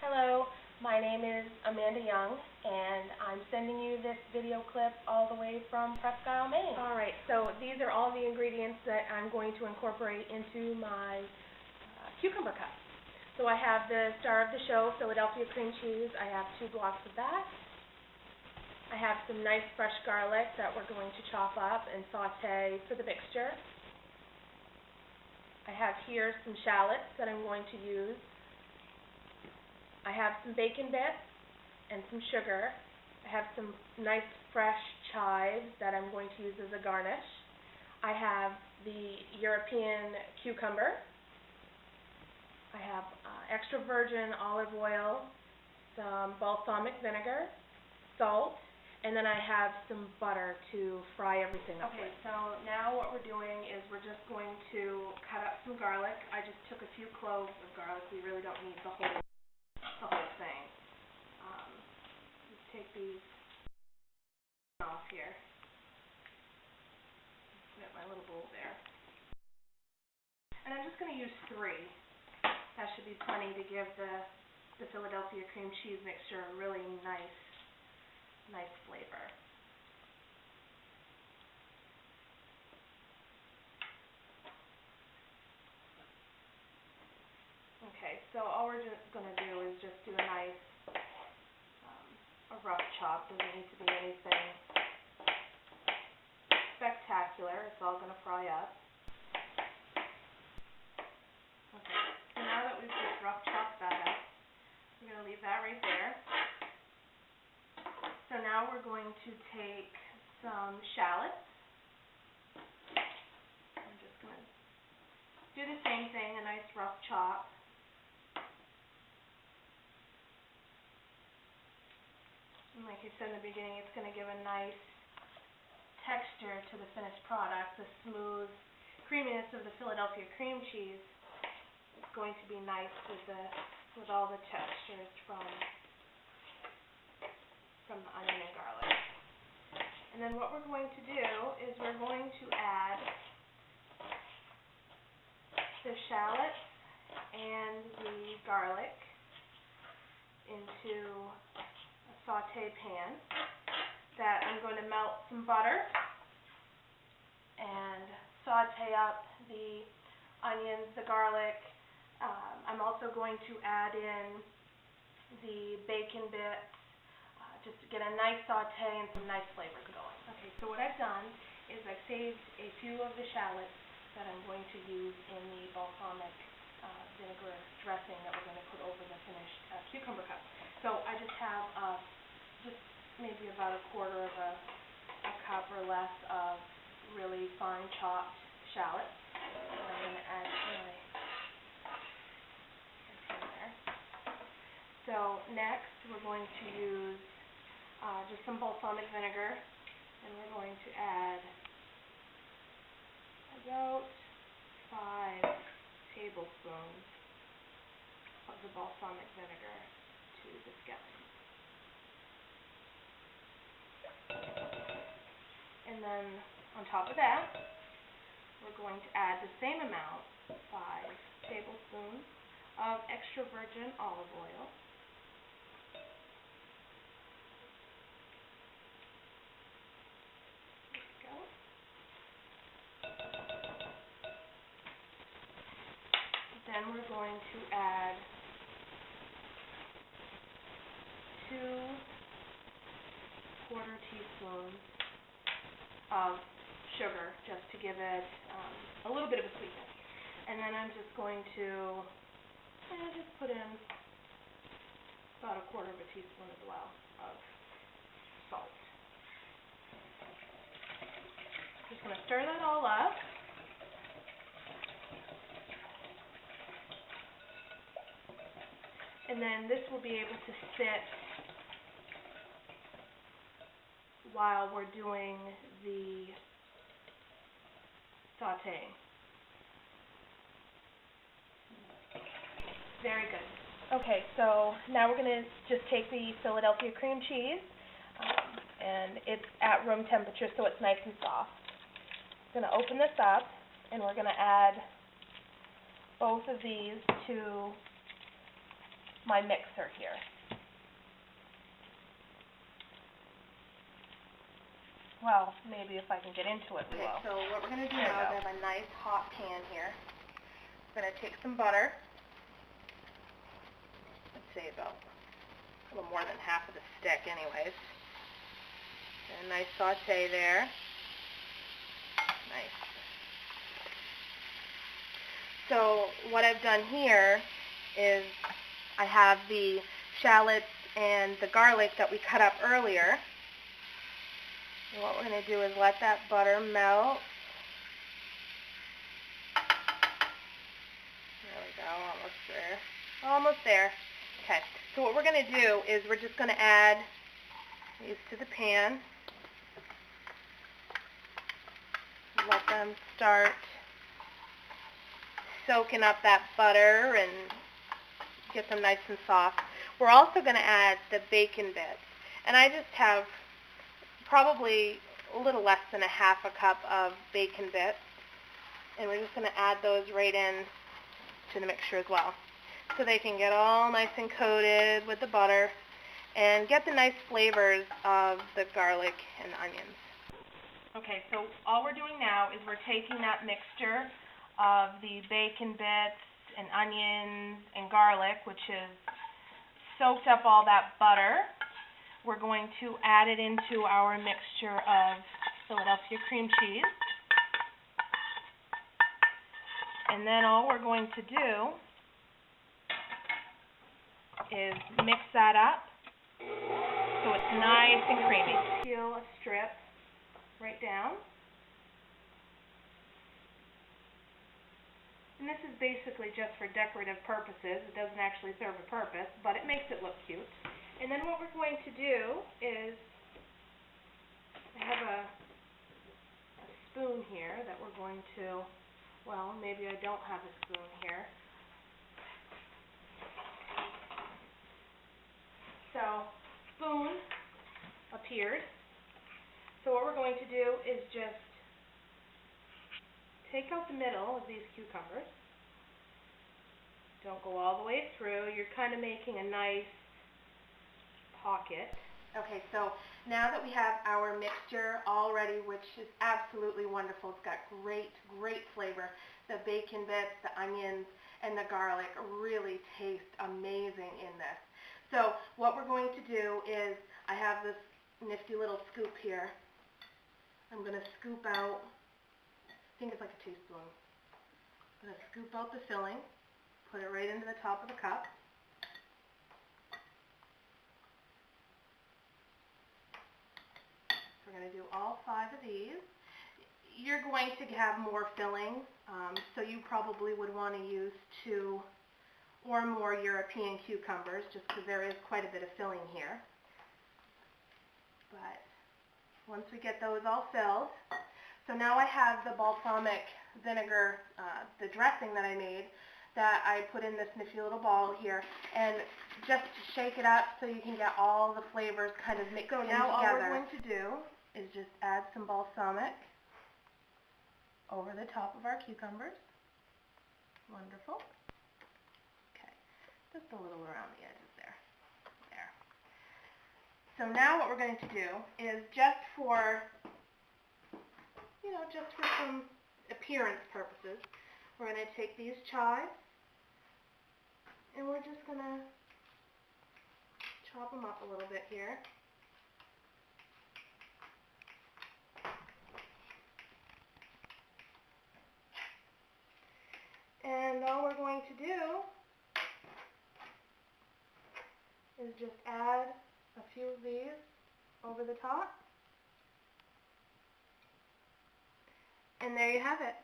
Hello, my name is Amanda Young, and I'm sending you this video clip all the way from Presque Isle, Maine. Alright, so these are all the ingredients that I'm going to incorporate into my cucumber cup. So I have the star of the show, Philadelphia cream cheese. I have 2 blocks of that. I have some nice fresh garlic that we're going to chop up and saute for the mixture. I have here some shallots that I'm going to use. I have some bacon bits and some sugar. I have some nice fresh chives that I'm going to use as a garnish. I have the European cucumber. I have extra virgin olive oil, some balsamic vinegar, salt, and then I have some butter to fry everything up with. Okay, so now what we're doing is we're just going to cut up some garlic. I just took a few cloves of garlic. We really don't need the whole thing. Just take these off here. Put my little bowl there. And I'm just going to use 3. That should be plenty to give the Philadelphia cream cheese mixture a really nice flavor. Okay, so all we're just going to do is just do a nice, a rough chop. Doesn't need to be anything spectacular. It's all going to fry up. Okay, so now that we've just rough chopped that up, we're going to leave that right there. So now we're going to take some shallots. I'm just going to do the same thing, a nice rough chop. And like I said in the beginning, it's going to give a nice texture to the finished product. The smooth creaminess of the Philadelphia cream cheese is going to be nice with all the textures from the onion and garlic. And then what we're going to do is we're going to add the shallots and the garlic into saute pan that I'm going to melt some butter and saute up the onions, the garlic. I'm also going to add in the bacon bits just to get a nice saute and some nice flavors going. Okay, so what I've done is I've saved a few of the shallots that I'm going to use in the balsamic vinegar dressing that we're going to put over the finished cucumber cup. So I just have just maybe about a quarter of a cup or less of really fine chopped shallots. And I'm going to add to my there. So next we're going to use just some balsamic vinegar, and we're going to add about 5 tablespoons of the balsamic vinegar to the skeleton. And then on top of that, we're going to add the same amount, 5 tablespoons of extra virgin olive oil. There we go. Then we're going to add 2 1/4 teaspoons of sugar, just to give it a little bit of a sweetness. And then I'm just going to just put in about a 1/4 teaspoon as well of salt. Just going to stir that all up. And then this will be able to sit while we're doing the sauteing. Very good. Okay, so now we're going to just take the Philadelphia cream cheese, and it's at room temperature, so it's nice and soft. I'm going to open this up, and we're going to add both of these to my mixer here. Well, maybe if I can get into it, we will. Okay, so what we're going to do now is I have a nice hot pan here. I'm going to take some butter. Let's say about a little more than half of the stick anyways. And a nice saute there. Nice. So what I've done here is I have the shallots and the garlic that we cut up earlier. And what we're going to do is let that butter melt. There we go, almost there. Almost there. Okay, so what we're going to do is we're just going to add these to the pan. Let them start soaking up that butter and get them nice and soft. We're also going to add the bacon bits. And I just have probably a little less than a half a cup of bacon bits. And we're just going to add those right in to the mixture as well. So they can get all nice and coated with the butter and get the nice flavors of the garlic and onions. Okay, so all we're doing now is we're taking that mixture of the bacon bits and onions and garlic, which has soaked up all that butter. We're going to add it into our mixture of Philadelphia cream cheese. And then all we're going to do is mix that up so it's nice and creamy. Peel a strip right down. And this is basically just for decorative purposes. It doesn't actually serve a purpose, but it makes it look cute. And then what we're going to do is, I have a spoon here that we're going to, well, maybe I don't have a spoon here. So, spoon appeared. So what we're going to do is just take out the middle of these cucumbers. Don't go all the way through. You're kind of making a nice pocket. Okay, so now that we have our mixture all ready, which is absolutely wonderful, it's got great, great flavor. The bacon bits, the onions, and the garlic really taste amazing in this. So what we're going to do is, I have this nifty little scoop here. I'm going to scoop out, I think it's like a teaspoon. I'm going to scoop out the filling, put it right into the top of the cup. We're going to do all 5 of these. You're going to have more filling, so you probably would want to use 2 or more European cucumbers, just because there is quite a bit of filling here. But once we get those all filled, so now I have the balsamic vinegar, the dressing that I made, that I put in this nifty little ball here, and just shake it up so you can get all the flavors kind of mixed in together. So now all we're going to do is just add some balsamic over the top of our cucumbers. Wonderful. Okay, just a little around the edges there. There. So now what we're going to do is just for, just for some appearance purposes, we're going to take these chives and we're just going to chop them up a little bit here. And all we're going to do is just add a few of these over the top. And there you have it.